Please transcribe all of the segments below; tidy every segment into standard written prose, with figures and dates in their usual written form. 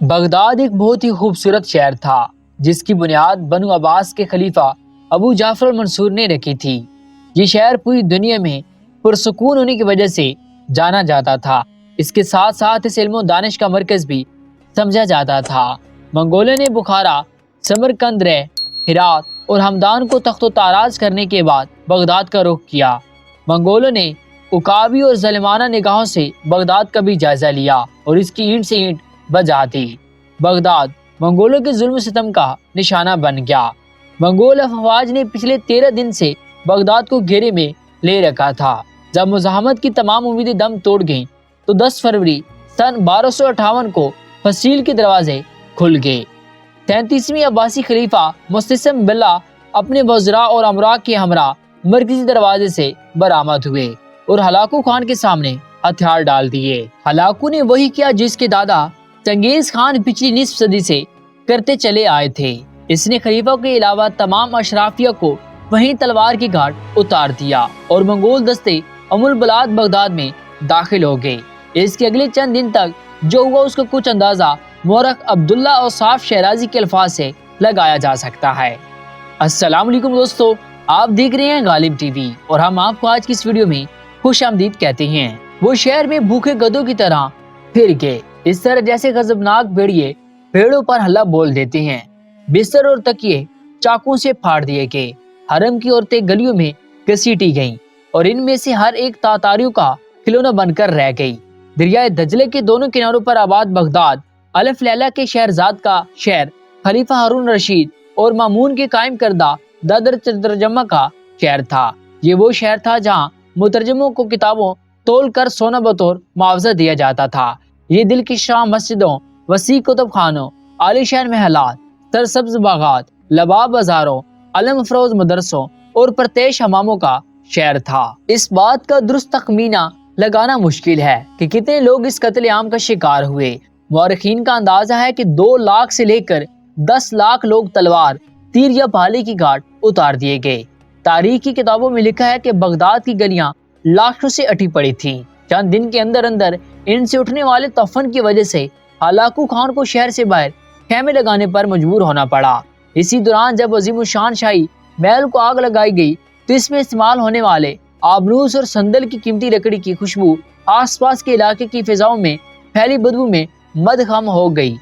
Baghdad ایک بہت ہی خوبصورت شہر تھا جس کی بنیاد بنو عباس کے خلیفہ ابو جعفر المنصور نے رکھی تھی۔ یہ شہر پوری دنیا میں پرسکون ہونے کی وجہ سے جانا جاتا تھا۔ اس کے ساتھ ساتھ اس علم و دانش کا مرکز بھی سمجھا جاتا تھا۔ منگولوں نے بخارا، سمرقند، ہرات اور ہمدان کو تخت و تاراج کرنے کے بعد بغداد کا رخ کیا۔ منگولوں نے عقابی اور ظالمانہ نگاہوں سے بغداد کا بھی جائزہ لیا اور اس کی اینٹ سے اینٹ بجا دی۔ بغداد منگولوں کے ظلم و ستم کا نشانہ بن گیا۔ منگول افواج نے پچھلے 13 دن سے بغداد کو گھیرے میں لے رکھا تھا۔ جب مزاحمت کی تمام امیدیں دم توڑ گئیں تو 10 فروری سن 1258 کو فسیل کے دروازے کھل گئے۔ 33ویں عباسی خلیفہ مستسم باللہ اپنے وزراء اور امراء کے ہمراہ مرکزی دروازے سے برآمد ہوئے اور ہلاکو خان کے سامنے ہتھیار ڈال دیے۔ ہلاکو نے وہی کیا جس کے دادا چنگیز خان پچھلی نصف صدی سے کرتے چلے آئے تھے۔ اس نے خلیفہ کے علاوہ تمام اشرافیہ کو وہیں تلوار کی گھاٹ اتار دیا اور منگول دستے ام البلاد بغداد میں داخل ہو گئے۔ اس کے اگلے چند دن تک جو ہوا اس کا کچھ اندازہ مورخ عبداللہ اوصاف شیرازی کے الفاظ سے لگایا جا سکتا ہے۔ السلام علیکم دوستو، آپ دیکھ رہے ہیں غالب ٹی وی اور ہم آپ کو آج کی اس ویڈیو میں خوش آمدید کہتے ہیں۔ وہ شہر میں بھوکے گدھوں کی طرح پھر گئے، اس طرح جیسے غضبناک بھیڑیے بھیڑوں پر حملہ بول دیتے ہیں۔ بستر اور تکیے چاقوں سے پھاڑ دیے گئے۔ حرم کی عورتیں گلیوں میں گھسیٹی گئیں اور ان میں سے ہر ایک تاتاریوں کا کھلونا بن کر رہ گئی۔ دریائے دجلے کے دونوں کناروں پر آباد بغداد الف لیلہ کے شہرزاد کا شہر، خلیفہ ہارون رشید اور مامون کے قائم کردہ دادر ترجمہ کا شہر تھا۔ یہ وہ شہر تھا جہاں مترجموں کو کتابوں تول کر سونا بطور معاوضہ دیا جاتا تھا۔ یہ دلکشاں مسجدوں، وسیع کتب خانوں، عالیشان محلات، سرسبز باغات، لباب بازاروں، علم افروز مدرسوں اور پرتیش حماموں کا شہر تھا۔ اس بات کا درست تخمینہ لگانا مشکل ہے کہ کتنے لوگ اس قتل عام کا شکار ہوئے۔ مورخین کا اندازہ ہے کہ 2 لاکھ سے لے کر 10 لاکھ لوگ تلوار، تیر یا بھالے کی گھاٹ اتار دیے گئے۔ تاریخ کی کتابوں میں لکھا ہے کہ بغداد کی گلیاں لاشوں سے اٹی پڑی تھیں۔ چند دن کے اندر اندر ان سے اٹھنے والے طوفان کی وجہ سے ہلاکو خان کو شہر سے باہر خیمے لگانے پر مجبور ہونا پڑا۔ اسی دوران جب عظیم الشان شاہی محل کو آگ لگائی گئی تو اس میں استعمال ہونے والے آبنوس اور سندل کی قیمتی لکڑی کی خوشبو آس پاس کے علاقے کی فضاؤں میں پھیلی بدبو میں مدغم ہو گئی۔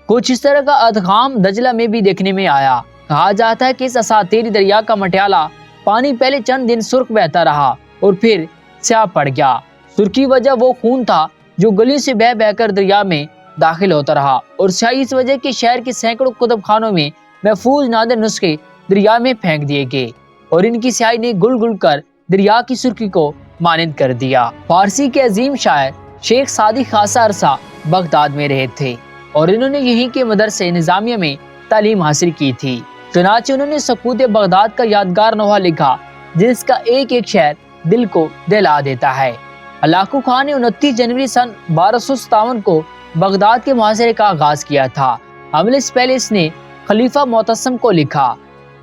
کچھ اس طرح کا ادغام دجلہ میں بھی دیکھنے میں آیا۔ کہا جاتا ہے کہ اس اساطیری دریا کا مٹیالہ پانی پہلے چند دن سرخ بہتا رہا اور پھر سیاہ پڑ گیا۔ سرخی وجہ وہ خون تھا جو گلی سے بہہ بہہ کر دریا میں داخل ہوتا رہا، اور سیاہی اس وجہ کہ شہر کے سینکڑوں کتب خانوں میں محفوظ نادر نسخے دریا میں پھینک دیے گئے اور ان کی سیاہی نے گل گل کر دریا کی سرخی کو مانند کر دیا۔ فارسی کے عظیم شاعر شیخ سعدی خاصا عرصہ بغداد میں رہے تھے اور انہوں نے یہیں کے مدرسے نظامیہ میں تعلیم حاصل کی تھی۔ چنانچہ انہوں نے سقوط بغداد کا یادگار نوحہ لکھا جس کا ایک ایک شعر دل کو دہلا دیتا ہے۔ ہلاکو خان نے 29 جنوری سن 1257 کو بغداد کے محاصرے کا آغاز کیا تھا۔ حملے سے پہلے اس نے خلیفہ معتصم کو لکھا،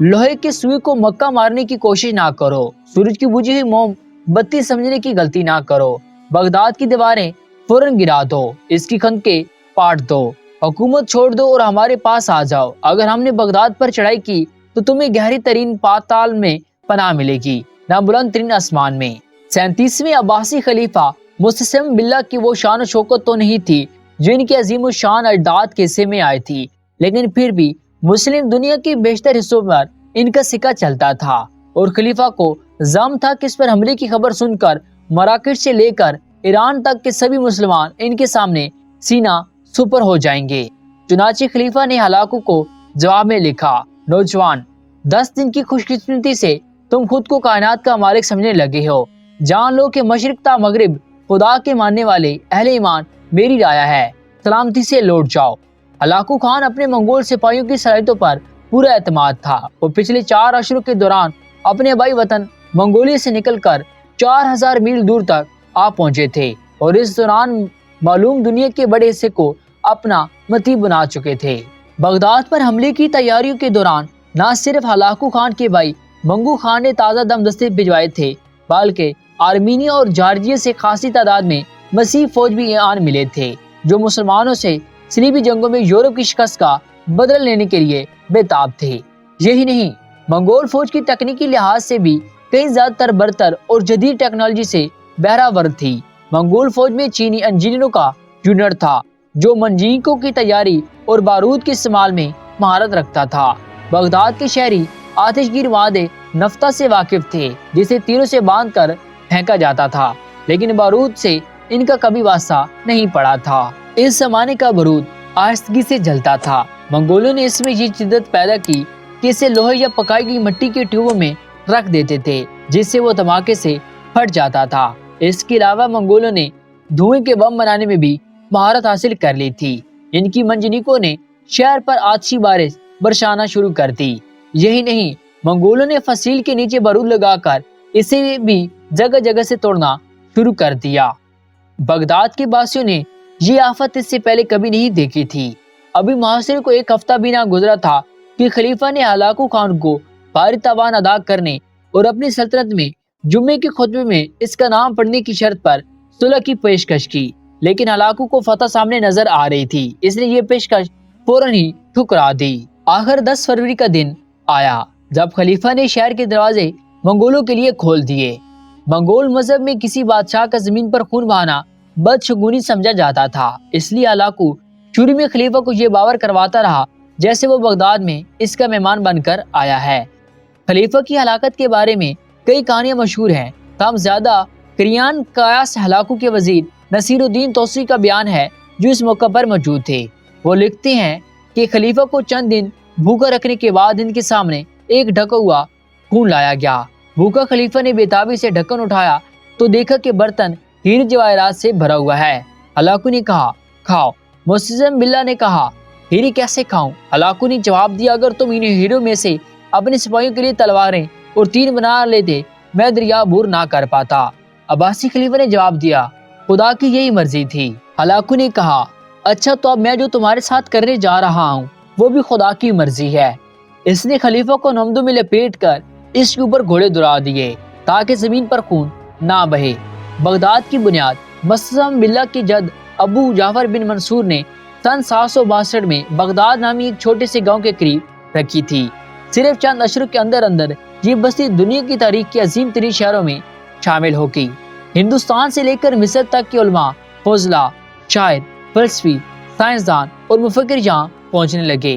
لوہے کے سوئی کو مکہ مارنے کی کوشش نہ کرو، سورج کی بجھی ہوئی موم بتی سمجھنے کی غلطی نہ کرو، بغداد کی دیواریں فوراً گرا دو، اس کی خندقیں پاٹ دو، حکومت چھوڑ دو اور ہمارے پاس آ جاؤ۔ اگر ہم نے بغداد پر چڑھائی کی تو تمہیں گہری ترین پاتال میں پناہ ملے گی، نہ بلند ترین آسمان میں۔ 37ویں عباسی خلیفہ مستسم باللہ کی وہ شان و شوکت تو نہیں تھی جو ان کے عظیم الشان اجداد کے حصے میں آئی تھی، لیکن پھر بھی مسلم دنیا کے بیشتر حصوں پر ان کا سکہ چلتا تھا اور خلیفہ کو زعم تھا کہ اس پر حملے کی خبر سن کر مراکش سے لے کر ایران تک کے سبھی مسلمان ان کے سامنے سینہ سپر ہو جائیں گے۔ چنانچہ خلیفہ نے ہلاکو کو جواب میں لکھا، نوجوان، 10 دن کی خوش قسمتی سے تم خود کو کائنات کا مالک سمجھنے لگے ہو۔ جان لو کہ مشرق تا مغرب خدا کے ماننے والے اہل ایمان میری رایا ہے، سلامتی سے لوٹ جاؤ۔ ہلاکو خان اپنے منگول سپاہیوں کی صلاحیتوں پر پورا اعتماد تھا۔ وہ پچھلے 4 اشروں کے دوران اپنے آبائی وطن منگولیہ سے نکل کر 4000 میل دور تک آ پہنچے تھے اور اس دوران معلوم دنیا کے بڑے حصے کو اپنا متی بنا چکے تھے۔ بغداد پر حملے کی تیاریوں کے دوران نہ صرف ہلاکو خان کے بھائی منگو خان نے تازہ دم دستے بھجوائے تھے، بلکہ آرمینیا اور جارجیا سے خاصی تعداد میں مسیح فوج بھی آن ملے تھے جو مسلمانوں سے صلیبی جنگوں میں یورپ کی شکست کا بدلہ لینے کے لیے بےتاب تھے۔ یہی نہیں، منگول فوج کی تکنیکی لحاظ سے بھی کئی زیادہ تر برتر اور جدید ٹیکنالوجی سے بہرہ تھی۔ منگول فوج میں چینی انجینئروں کا یونٹ تھا جو منجنیقوں کی تیاری اور بارود کے استعمال میں مہارت رکھتا تھا۔ بغداد کے شہری آتش گیر مادے نفتا سے واقف تھے جسے تیروں سے باندھ کر پھینکا جاتا تھا، لیکن بارود سے ان کا کبھی واسطہ نہیں پڑا تھا۔ اس زمانے کا بارود آہستگی سے جلتا تھا۔ منگولوں نے اس میں یہ شدت پیدا کی کہ اسے لوہے یا پکائی گئی مٹی کے ٹیوبوں میں رکھ دیتے تھے جس سے وہ دھماکے سے پھٹ جاتا تھا۔ اس کے علاوہ منگولوں نے دھوئیں کے بم بنانے میں بھی مہارت حاصل کر لی تھی۔ ان کی منجنیقوں نے شہر پر آتشی بارش برسانا شروع کر دی۔ یہی نہیں، منگولوں نے فصیل کے نیچے بارود لگا کر اسے بھی جگہ جگہ سے توڑنا شروع کر دیا۔ بغداد کے باسیوں نے یہ آفت اس سے پہلے کبھی نہیں دیکھی تھی۔ ابھی محاصرے کو ایک ہفتہ بھی نہ گزرا تھا کہ خلیفہ نے ہلاکو خان کو بھاری تاوان ادا کرنے اور اپنی سلطنت میں جمعے کے خطبے میں اس کا نام پڑھنے کی شرط پر صلح کی پیشکش کی، لیکن ہلاکو کو فتح سامنے نظر آ رہی تھی، اس نے یہ پیشکش فوراً ہی ٹھکرا دی۔ آخر 10 فروری کا دن آیا جب خلیفہ نے شہر کے دروازے منگولوں کے لیے کھول دیے۔ منگول مذہب میں کسی بادشاہ کا زمین پر خون بہانا بدشگونی سمجھا جاتا تھا، اس لیے ہلاکو شروع میں خلیفہ کو یہ باور کرواتا رہا جیسے وہ بغداد میں اس کا مہمان بن کر آیا ہے۔ خلیفہ کی ہلاکت کے بارے میں کئی کہانیاں مشہور ہیں، تاہم زیادہ کریان قیاس ہلاکو کے وزیر نصیر الدین توسی کا بیان ہے جو اس موقع پر موجود تھے۔ وہ لکھتے ہیں کہ خلیفہ کو چند دن بھوکا رکھنے کے بعد ان کے سامنے ایک ڈھکا ہوا خون لایا گیا۔ بھوکا خلیفہ نے بےتابی سے ڈھکن اٹھایا تو دیکھا کہ برتن ہیرے جواہرات سے بھرا ہوا ہے۔ ہلاکو نے کہا، کھاؤ۔ معزم باللہ نے کہا، ہیرے کیسے کھاؤں؟ ہلاکو نے جواب دیا، اگر تم انہیں ہیروں میں سے اپنے سپاہیوں کے لیے تلواریں اور تیر بنا لیتے میں دریا عبور نہ کر پاتا۔ عباسی خلیفہ نے جواب دیا، خدا کی یہی مرضی تھی۔ ہلاکو نے کہا، اچھا تو اب میں جو تمہارے ساتھ کرنے جا رہا ہوں وہ بھی خدا کی مرضی ہے۔ اس نے خلیفہ کو نمدوں میں لپیٹ کر اس کے اوپر گھوڑے دوڑا دیے تاکہ زمین پر خون نہ بہے۔ بغداد کی بنیاد مسلم باللہ کے جد ابو جعفر بن منصور نے سن 762 میں بغداد نامی ایک چھوٹے سے گاؤں کے قریب رکھی تھی۔ صرف چند اشروں کے اندر یہ بستی دنیا کی تاریخ کے عظیم ترین شہروں میں شامل ہو گئی۔ ہندوستان سے لے کر مصر تک کے علماء، فضلاء، شاعر، فلسفی، سائنسدان اور مفکر یہاں پہنچنے لگے۔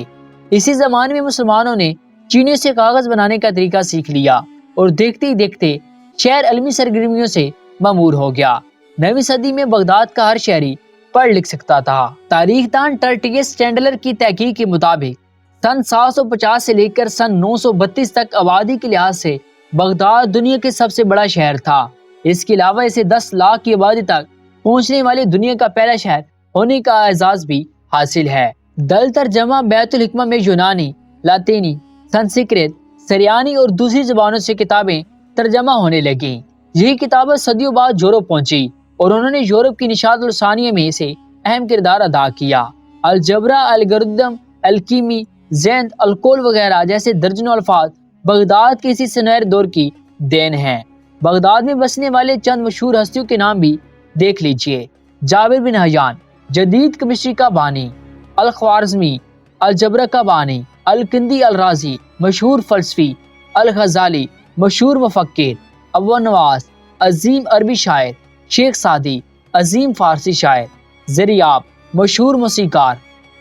اسی زمانے میں مسلمانوں نے چینی سے کاغذ بنانے کا طریقہ سیکھ لیا اور دیکھتے ہی دیکھتے شہر علمی سرگرمیوں سے معمور ہو گیا۔ 9ویں صدی میں بغداد کا ہر شہری پڑھ لکھ سکتا تھا۔ تاریخ دان ٹرٹیس چینڈلر کی تحقیق کے مطابق سن 750 سے لے کر سن 932 تک آبادی کے لحاظ سے بغداد دنیا کے سب سے بڑا شہر تھا۔ اس کے علاوہ اسے 10 لاکھ کی آبادی تک پہنچنے والی دنیا کا پہلا شہر ہونے کا اعزاز بھی حاصل ہے۔ دل ترجمہ بیت الحکمہ میں یونانی، لاطینی، سنسکرت، سریانی اور دوسری زبانوں سے کتابیں ترجمہ ہونے لگیں۔ یہی کتابیں صدیوں بعد یورپ پہنچی اور انہوں نے یورپ کی نشاط الثانیہ میں سے اہم کردار ادا کیا۔ الجبرا، الگوریتم، الکیمی، زیند، الکول وغیرہ جیسے درجنوں الفاظ بغداد کے اسی سنہرے دور کی دین ہیں۔ بغداد میں بسنے والے چند مشہور ہستیوں کے نام بھی دیکھ لیجئے۔ جابر بن حیان، جدید کیمسٹری کا بانی، الخوارزمی، الجبرا کا بانی، الکندی الرازی، مشہور فلسفی، الغزالی، مشہور مفکر، ابو نواس، عظیم عربی شاعر، شیخ سعدی، عظیم فارسی شاعر، زریاب، مشہور موسیقار،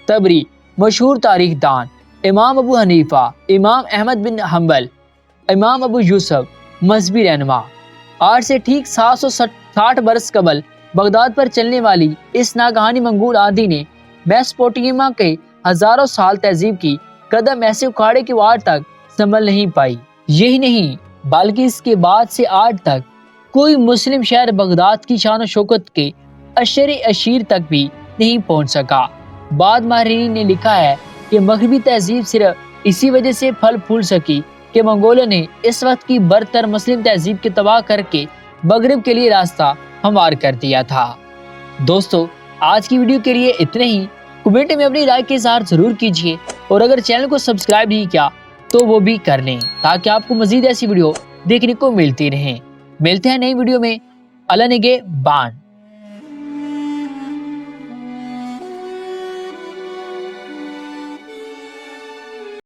طبری، مشہور تاریخ دان، امام ابو حنیفہ، امام احمد بن حنبل، امام ابو یوسف، مذہبی رہنما۔ آج سے ٹھیک 760 برس قبل بغداد پر چلنے والی اس ناگہانی منگول آندھی نے میسوپوٹیمیا کے ہزاروں سال تہذیب کی قدم ایسے اکھاڑے کہ وہ آج تک سنبھل نہیں پائی۔ یہی نہیں بلکہ اس کے بعد سے آج تک کوئی مسلم شہر بغداد کی شان و شوکت کے اشر اشیر تک بھی نہیں پہنچ سکا۔ بعض ماہرین نے لکھا ہے کہ مغربی تہذیب صرف اسی وجہ سے پھل پھول سکی کہ منگولوں نے اس وقت کی برتر مسلم تہذیب کے تباہ کر کے مغرب کے لیے راستہ ہموار کر دیا تھا۔ دوستو، آج کی ویڈیو کے لیے اتنے ہی۔ کمنٹ میں اپنی رائے کا اظہار ضرور کیجیے اور اگر چینل کو سبسکرائب نہیں کیا تو وہ بھی کر لیں تاکہ آپ کو مزید ایسی ویڈیو دیکھنے کو ملتی رہیں۔ ملتے ہیں نئی ویڈیو میں۔ اللہ نگہبان۔